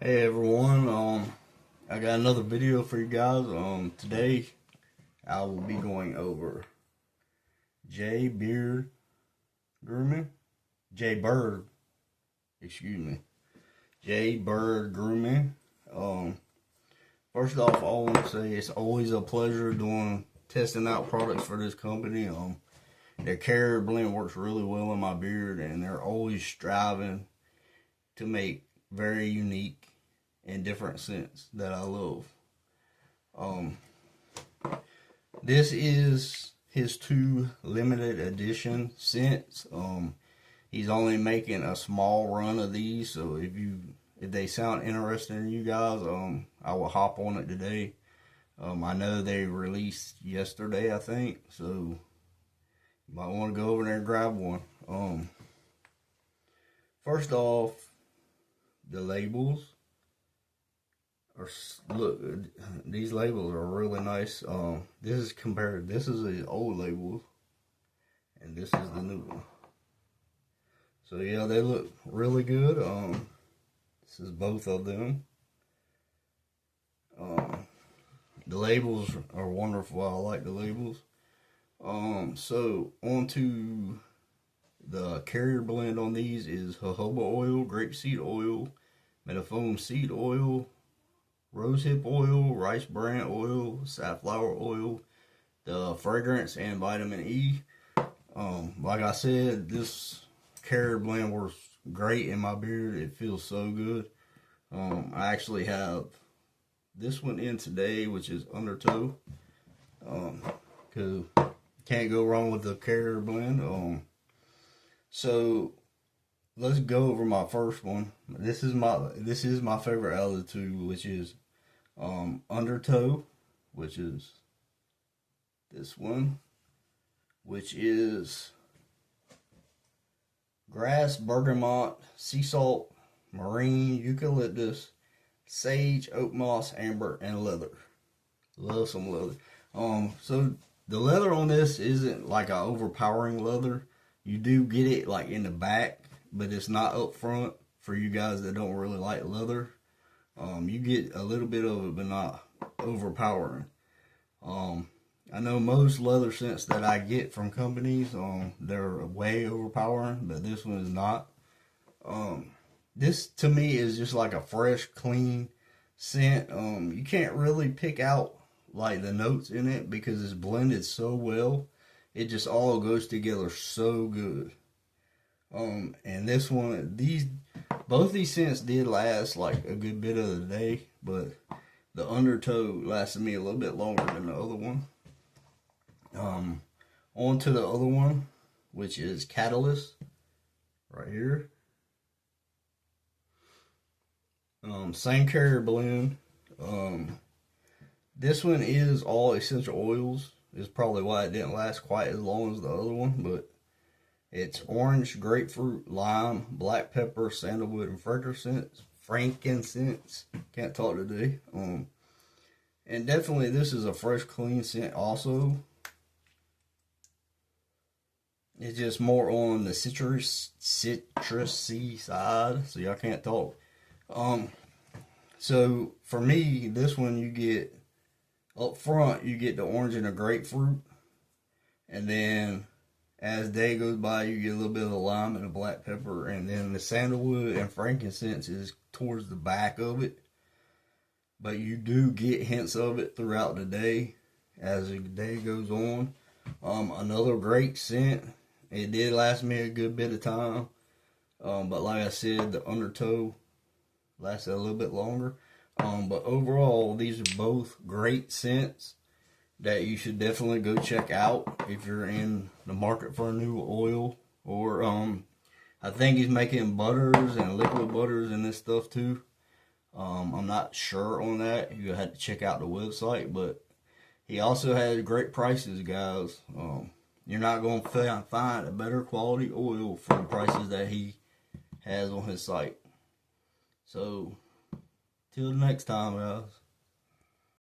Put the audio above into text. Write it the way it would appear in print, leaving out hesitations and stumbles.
Hey everyone, I got another video for you guys. Today I will be going over Bird Grooming, Bird Grooming. First off, I want to say it's always a pleasure testing out products for this company. Their carrier blend works really well in my beard, and they're always striving to make very unique and different scents that I love. This is his 2 limited edition scents. He's only making a small run of these, so if they sound interesting to you guys, I will hop on it today. I know they released yesterday, I think, so you might want to go over there and grab one. First off, the labels look, these labels are really nice. This is the old labels, and this is the new one. So yeah, they look really good. This is both of them. The labels are wonderful. I like the labels. So onto the carrier blend on these is jojoba oil, grapeseed oil, metaphone seed oil, rosehip oil, rice bran oil, safflower oil, the fragrance, and vitamin E. Like I said, this carrier blend works great in my beard. It feels so good. I actually have this one in today, which is Undertow, because can't go wrong with the carrier blend. So let's go over my first one. This is my favorite out of the 2, which is Undertow, which is this one, which is grass, bergamot, sea salt, marine, eucalyptus, sage, oakmoss, amber, and leather. Love some leather. So the leather on this isn't like an overpowering leather. You do get it like in the back, but it's not up front for you guys that don't really like leather. You get a little bit of it, but not overpowering. I know most leather scents that I get from companies, they're way overpowering, but this one is not. This to me is just like a fresh, clean scent. You can't really pick out like the notes in it because it's blended so well. It just all goes together so good. And this one, both these scents did last like a good bit of the day, but the Undertow lasted me a little bit longer than the other one. On to the other one, which is Catalyst, right here. Same carrier blend. This one is all essential oils. Is probably why it didn't last quite as long as the other one, but it's orange, grapefruit, lime, black pepper, sandalwood, and frankincense. Can't talk today. And definitely this is a fresh, clean scent also. It's just more on the citrusy side, so y'all can't talk. So for me, this one you get up front, you get the orange and the grapefruit, and then as day goes by, you get a little bit of the lime and the black pepper, and then the sandalwood and frankincense is towards the back of it. But you do get hints of it throughout the day as the day goes on. Another great scent. It did last me a good bit of time, but like I said, the Undertow lasted a little bit longer. But overall, these are both great scents that you should definitely go check out if you're in the market for a new oil. Or I think he's making butters and liquid butters and this stuff too. I'm not sure on that. You have to check out the website, but he also has great prices, guys. You're not going to find a better quality oil for the prices that he has on his site. So till next time, guys.